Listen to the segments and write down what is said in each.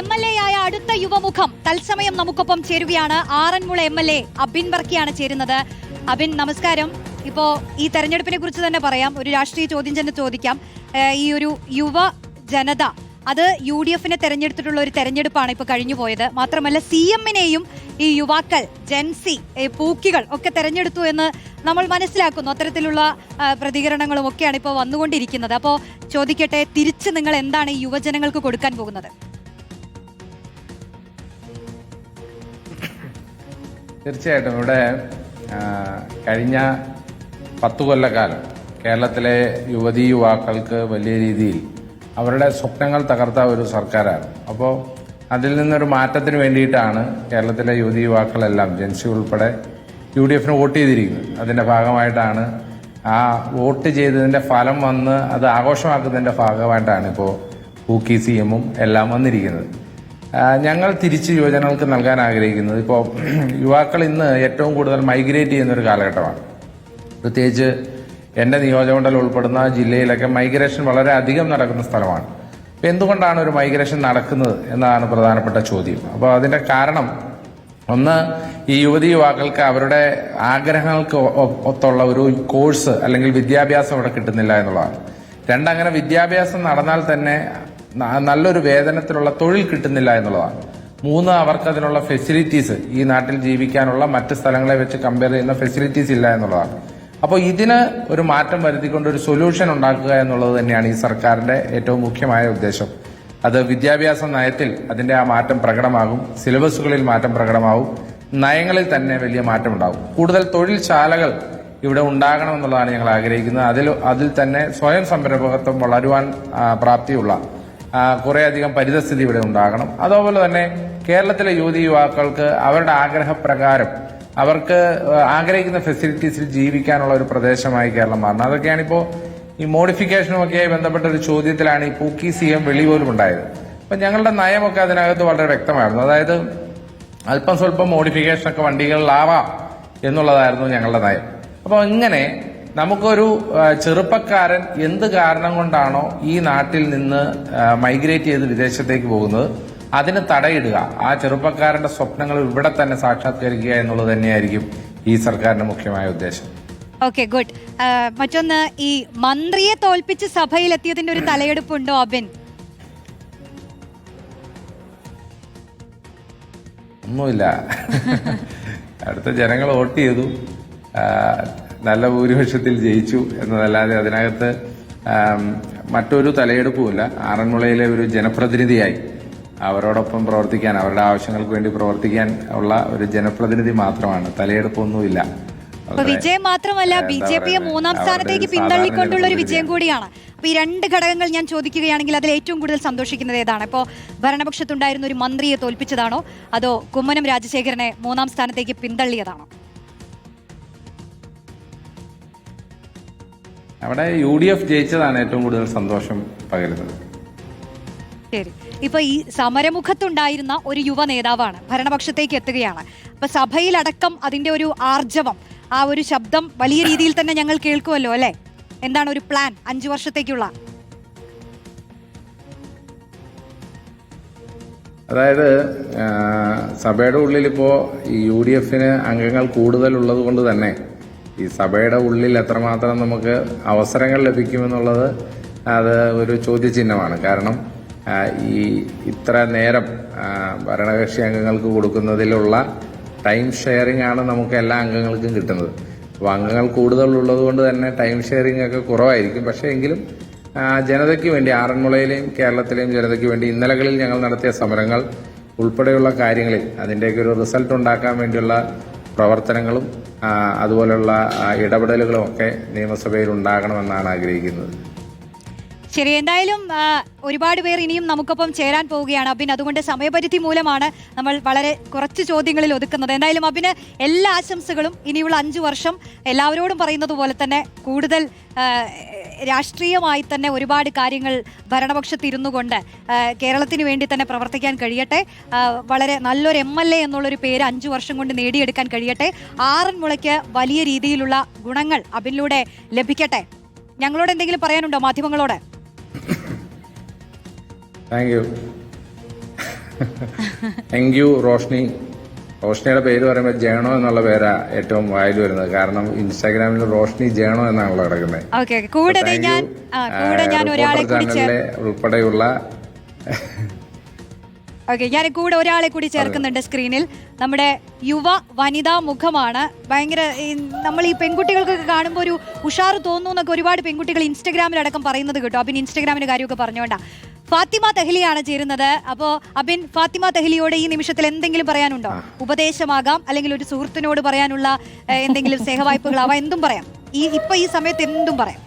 MLA ആയ അടുത്ത യുവമുഖം തത്സമയം നമുക്കൊപ്പം ചേരുകയാണ്. ആറന്മുള MLA അബിൻ വർക്കിയാണ് ചേരുന്നത്. അബിൻ, നമസ്കാരം. ഇപ്പോ ഈ തെരഞ്ഞെടുപ്പിനെ കുറിച്ച് തന്നെ പറയാം, ഒരു രാഷ്ട്രീയ ചോദ്യം തന്നെ ചോദിക്കാം. ഈ ഒരു യുവ ജനത അത് UDF-നെ തെരഞ്ഞെടുത്തിട്ടുള്ള ഒരു തെരഞ്ഞെടുപ്പാണ് ഇപ്പൊ കഴിഞ്ഞു പോയത്. മാത്രമല്ല CM-നെയും ഈ യുവാക്കൾ, ജെൻസി, പൂക്കികൾ ഒക്കെ തെരഞ്ഞെടുത്തു എന്ന് നമ്മൾ മനസ്സിലാക്കുന്നു. അത്തരത്തിലുള്ള പ്രതികരണങ്ങളും ഒക്കെയാണ് ഇപ്പോൾ വന്നുകൊണ്ടിരിക്കുന്നത്. അപ്പോൾ ചോദിക്കട്ടെ, തിരിച്ച് നിങ്ങൾ എന്താണ് ഈ യുവജനങ്ങൾക്ക് കൊടുക്കാൻ പോകുന്നത്? തീർച്ചയായിട്ടും ഇവിടെ കഴിഞ്ഞ 10 കൊല്ലക്കാലം കേരളത്തിലെ യുവതീ യുവാക്കൾക്ക് വലിയ രീതിയിൽ അവരുടെ സ്വപ്നങ്ങൾ തകർത്ത ഒരു സർക്കാരാണ്. അപ്പോൾ അതിൽ നിന്നൊരു മാറ്റത്തിന് വേണ്ടിയിട്ടാണ് കേരളത്തിലെ യുവതീ യുവാക്കളെല്ലാം, ജെൻസി ഉൾപ്പെടെ, UDF-ന് വോട്ട് ചെയ്തിരിക്കുന്നത്. അതിന്റെ ഭാഗമായിട്ടാണ് ആ വോട്ട് ചെയ്തതിന്റെ ഫലം വന്ന് അത് ആഘോഷമാക്കുന്നതിന്റെ ഭാഗമായിട്ടാണ് ഇപ്പോൾ പൂക്കി CM-ഉം എല്ലാം വന്നിരിക്കുന്നത്. ഞങ്ങൾ തിരിച്ച് യുവജനങ്ങൾക്ക് നൽകാൻ ആഗ്രഹിക്കുന്നത്, ഇപ്പോൾ യുവാക്കൾ ഇന്ന് ഏറ്റവും കൂടുതൽ മൈഗ്രേറ്റ് ചെയ്യുന്ന ഒരു കാലഘട്ടമാണ്. പ്രത്യേകിച്ച് എൻ്റെ നിയോജകമണ്ഡലം ഉൾപ്പെടുന്ന ജില്ലയിലൊക്കെ മൈഗ്രേഷൻ വളരെ അധികം നടക്കുന്ന സ്ഥലമാണ്. അപ്പോൾ എന്തുകൊണ്ടാണ് ഒരു മൈഗ്രേഷൻ നടക്കുന്നത് എന്നതാണ് പ്രധാനപ്പെട്ട ചോദ്യം. അപ്പോൾ അതിന്റെ കാരണം, ഒന്ന്, ഈ യുവതീ യുവാക്കൾക്ക് അവരുടെ ആഗ്രഹങ്ങൾക്ക് ഒത്തുള്ള ഒരു കോഴ്സ് അല്ലെങ്കിൽ വിദ്യാഭ്യാസം ഇവിടെ കിട്ടുന്നില്ല എന്നുള്ളതാണ്. രണ്ട്, അങ്ങനെ വിദ്യാഭ്യാസം നടന്നാൽ തന്നെ നല്ലൊരു വേതനത്തിലുള്ള തൊഴിൽ കിട്ടുന്നില്ല എന്നുള്ളതാണ്. മൂന്ന്, അവർക്ക് അതിനുള്ള ഫെസിലിറ്റീസ്, ഈ നാട്ടിൽ ജീവിക്കാനുള്ള മറ്റ് സ്ഥലങ്ങളെ വെച്ച് കമ്പയർ ചെയ്യുന്ന ഫെസിലിറ്റീസ് ഇല്ല എന്നുള്ളതാണ്. അപ്പോൾ ഇതിന് ഒരു മാറ്റം വരുത്തിക്കൊണ്ട് ഒരു സൊല്യൂഷൻ ഉണ്ടാക്കുക എന്നുള്ളത് തന്നെയാണ് ഈ സർക്കാരിന്റെ ഏറ്റവും മുഖ്യമായ ഉദ്ദേശം. അത് വിദ്യാഭ്യാസ നയത്തിൽ അതിന്റെ ആ മാറ്റം പ്രകടമാകും, സിലബസുകളിൽ മാറ്റം പ്രകടമാകും, നയങ്ങളിൽ തന്നെ വലിയ മാറ്റം ഉണ്ടാകും. കൂടുതൽ തൊഴിൽശാലകൾ ഇവിടെ ഉണ്ടാകണമെന്നുള്ളതാണ് ഞങ്ങൾ ആഗ്രഹിക്കുന്നത്. അതിൽ തന്നെ സ്വയം സംരംഭകത്വം വളരുവാൻ പ്രാപ്തിയുള്ള കുറേയധികം പരിതസ്ഥിതി ഇവിടെ ഉണ്ടാകണം. അതുപോലെ തന്നെ കേരളത്തിലെ യുവതീ യുവാക്കൾക്ക് അവരുടെ ആഗ്രഹപ്രകാരം അവർക്ക് ആഗ്രഹിക്കുന്ന ഫെസിലിറ്റീസിൽ ജീവിക്കാനുള്ള ഒരു പ്രദേശമായി കേരളം മാറണം. അതൊക്കെയാണിപ്പോൾ ഈ മോഡിഫിക്കേഷനുമൊക്കെയായി ബന്ധപ്പെട്ട ഒരു ചോദ്യത്തിലാണ് ഈ പൂക്കി CM വെളി പോലും ഉണ്ടായത്. അപ്പൊ ഞങ്ങളുടെ നയമൊക്കെ അതിനകത്ത് വളരെ വ്യക്തമായിരുന്നു. അതായത് അല്പം സ്വല്പം മോഡിഫിക്കേഷനൊക്കെ വണ്ടികളിലാവാം എന്നുള്ളതായിരുന്നു ഞങ്ങളുടെ നയം. അപ്പോൾ ഇങ്ങനെ നമുക്കൊരു ചെറുപ്പക്കാരൻ എന്ത് കാരണം കൊണ്ടാണോ ഈ നാട്ടിൽ നിന്ന് മൈഗ്രേറ്റ് ചെയ്ത് വിദേശത്തേക്ക് പോകുന്നത്, അതിന് തടയിടുക, ആ ചെറുപ്പക്കാരന്റെ സ്വപ്നങ്ങൾ ഇവിടെ തന്നെ സാക്ഷാത്കരിക്കുക എന്നുള്ളത് തന്നെയായിരിക്കും ഈ സർക്കാരിന്റെ മുഖ്യമായ ഉദ്ദേശം. Okay, good. മറ്റൊന്ന്, ഈ മന്ത്രിയെ തോൽപ്പിച്ച് സഭയിലെത്തിയതിന്റെ ഒരു തലയെടുപ്പുണ്ടോ അബിൻ? ഒന്നുമില്ല. അടുത്ത ജനങ്ങൾ വോട്ട് ചെയ്തു, നല്ല ഭൂരിപക്ഷത്തിൽ ജയിച്ചു എന്നതല്ലാതെ അതിനകത്ത് മറ്റൊരു തലയെടുപ്പുമില്ല. ആറന്മുളയിലെ ഒരു ജനപ്രതിനിധിയായി അവരോടൊപ്പം പ്രവർത്തിക്കാൻ, അവരുടെ ആവശ്യങ്ങൾക്ക് വേണ്ടി പ്രവർത്തിക്കാൻ ഉള്ള ഒരു ജനപ്രതിനിധി മാത്രമാണ്. തലയെടുപ്പൊന്നുമില്ല. വിജയം മാത്രമല്ല, BJP-യെ 3-ാം സ്ഥാനത്തേക്ക് പിന്തള്ളിക്കൊണ്ടുള്ള ഒരു വിജയം കൂടിയാണ്. അപ്പൊ ഈ രണ്ട് ഘടകങ്ങൾ ഞാൻ ചോദിക്കുകയാണെങ്കിൽ അതിൽ ഏറ്റവും കൂടുതൽ സന്തോഷിക്കുന്നത് ഏതാണ്? ഇപ്പോൾ ഭരണപക്ഷത്തുണ്ടായിരുന്ന ഒരു മന്ത്രിയെ തോൽപ്പിച്ചതാണോ, അതോ കുമ്മനം രാജശേഖരനെ 3-ാം സ്ഥാനത്തേക്ക് പിന്തള്ളിയതാണോ? അവിടെ UDF ജയിച്ചതാണ് ഏറ്റവും കൂടുതൽ സന്തോഷം പകരുന്നത്. ശരി. ഇപ്പൊ ഈ സമരമുഖത്തുണ്ടായിരുന്ന ഒരു യുവ നേതാവാണ് ഭരണപക്ഷത്തേക്ക് എത്തുകയാണ്. അപ്പൊ സഭയിലടക്കം അതിന്റെ ഒരു ആർജവം, ആ ഒരു ശബ്ദം വലിയ രീതിയിൽ തന്നെ ഞങ്ങൾ കേൾക്കുമല്ലോ, അല്ലെ? എന്താണ് ഒരു പ്ലാൻ 5 വർഷത്തേക്കുള്ള? അതായത് സഭയുടെ ഉള്ളിൽ ഇപ്പോ ഈ UDF-ന് അംഗങ്ങൾ കൂടുതൽ ഉള്ളത് കൊണ്ട് തന്നെ ഈ സഭയുടെ ഉള്ളിൽ എത്രമാത്രം നമുക്ക് അവസരങ്ങൾ ലഭിക്കുമെന്നുള്ളത് അത് ഒരു ചോദ്യചിഹ്നമാണ്. കാരണം ഈ ഇത്ര നേരം ഭരണകക്ഷി അംഗങ്ങൾക്ക് കൊടുക്കുന്നതിലുള്ള ടൈം ഷെയറിംഗ് ആണ് നമുക്ക് എല്ലാ അംഗങ്ങൾക്കും കിട്ടുന്നത്. അപ്പോൾ അംഗങ്ങൾ കൂടുതലുള്ളത് കൊണ്ട് തന്നെ ടൈം ഷെയറിംഗ് ഒക്കെ കുറവായിരിക്കും. പക്ഷേ എങ്കിലും ജനതയ്ക്ക് വേണ്ടി, ആറന്മുളയിലെയും കേരളത്തിലെയും ജനതയ്ക്ക് വേണ്ടി ഇന്നലകളിൽ ഞങ്ങൾ നടത്തിയ സമരങ്ങൾ ഉൾപ്പെടെയുള്ള കാര്യങ്ങളിൽ അതിൻ്റെയൊക്കെ ഒരു റിസൾട്ട് ഉണ്ടാക്കാൻ വേണ്ടിയുള്ള പ്രവർത്തനങ്ങളും അതുപോലെയുള്ള ഇടപെടലുകളും ഒക്കെ നിയമസഭയിൽ ഉണ്ടാകണമെന്നാണ് ആഗ്രഹിക്കുന്നത്. ശരി, എന്തായാലും ഒരുപാട് പേർ ഇനിയും നമുക്കൊപ്പം ചേരാൻ പോവുകയാണ് അബിൻ. അതുകൊണ്ട് സമയപരിധി മൂലമാണ് നമ്മൾ വളരെ കുറച്ച് ചോദ്യങ്ങളിൽ ഒതുക്കുന്നത്. എന്തായാലും അബിന് എല്ലാ ആശംസകളും. ഇനിയുള്ള 5 വർഷം എല്ലാവരോടും പറയുന്നത് പോലെ തന്നെ കൂടുതൽ രാഷ്ട്രീയമായി തന്നെ ഒരുപാട് കാര്യങ്ങൾ ഭരണപക്ഷത്തിരുന്നു കൊണ്ട് കേരളത്തിന് വേണ്ടി തന്നെ പ്രവർത്തിക്കാൻ കഴിയട്ടെ. വളരെ നല്ലൊരു MLA എന്നുള്ളൊരു പേര് 5 വർഷം കൊണ്ട് നേടിയെടുക്കാൻ കഴിയട്ടെ. ആറന്മുളയ്ക്ക് വലിയ രീതിയിലുള്ള ഗുണങ്ങൾ അബിനിലൂടെ ലഭിക്കട്ടെ. ഞങ്ങളോട് എന്തെങ്കിലും പറയാനുണ്ടോ, മാധ്യമങ്ങളോട്? Thank you. Thank you Roshni. റോഷ്നിയുടെ പേര് പറയുമ്പോൾ ജേണോ എന്നുള്ള പേരാ ഏറ്റവും വായിൽ വരുന്നത്. കാരണം ഇൻസ്റ്റാഗ്രാമിൽ റോഷ്നി ജേണോ എന്നാണല്ലോ കിടക്കുന്നത്. ഓക്കെ, കൂടെ ഞാൻ ഒരാളെ കൂടി ഉൾപ്പെടെയുള്ള ഓക്കെ, ഞാൻ കൂടെ ഒരാളെ കൂടി ചേർക്കുന്നുണ്ട് സ്ക്രീനിൽ. നമ്മുടെ യുവ വനിതാ മുഖമാണ്. ഭയങ്കര നമ്മൾ ഈ പെൺകുട്ടികൾക്കൊക്കെ കാണുമ്പോൾ ഒരു ഉഷാറ് തോന്നുന്നു എന്നൊക്കെ ഒരുപാട് പെൺകുട്ടികൾ ഇൻസ്റ്റഗ്രാമിലടക്കം പറയുന്നത് കേട്ടോ. അബിൻ ഇൻസ്റ്റഗ്രാമിന്റെ കാര്യമൊക്കെ പറഞ്ഞുകൊണ്ടാ. ഫാത്തിമ തെഹ്ലിയാണ് ചേരുന്നത്. അപ്പോ അബിൻ, ഫാത്തിമ തെഹ്ലിയോട് ഈ നിമിഷത്തിൽ എന്തെങ്കിലും പറയാനുണ്ടോ? ഉപദേശമാകാം, അല്ലെങ്കിൽ ഒരു സുഹൃത്തിനോട് പറയാനുള്ള എന്തെങ്കിലും സ്നേഹവായ്പകളാവാം, എന്തും പറയാം. ഇപ്പൊ ഈ സമയത്ത് എന്തും പറയാം.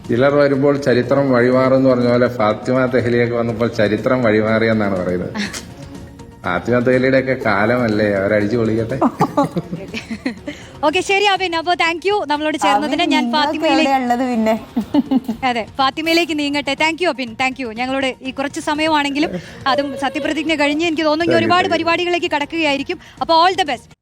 ചിലർ വരുമ്പോൾ ചരിത്രം വഴിമാറുമെന്ന് പറഞ്ഞ പോലെ ഫാത്തിമ തെഹ്ലിയൊക്കെ വന്നപ്പോൾ ചരിത്രം വഴിമാറിയെന്നാണ് പറയുന്നത്. ഫാത്തിമ തെഹ്ലിയുടെ ഒക്കെ കാലമല്ലേ, അവരടിച്ചു പൊളിക്കട്ടെ. ഓക്കെ, ശരി അബിൻ. അപ്പൊ താങ്ക് യു നമ്മളോട് ചേർന്നതിന്. ഞാൻ ഫാത്തിമയിലേക്ക് നീങ്ങട്ടെ. Thank you Abin, thank you. ഞങ്ങളോട് ഈ കുറച്ച് സമയമാണെങ്കിലും, അതും സത്യപ്രതിജ്ഞ കഴിഞ്ഞ് എനിക്ക് തോന്നുന്നു ഒരുപാട് പരിപാടികളിലേക്ക് കടക്കുകയായിരിക്കും. അപ്പോൾ ഓൾ ദ ബെസ്റ്റ്.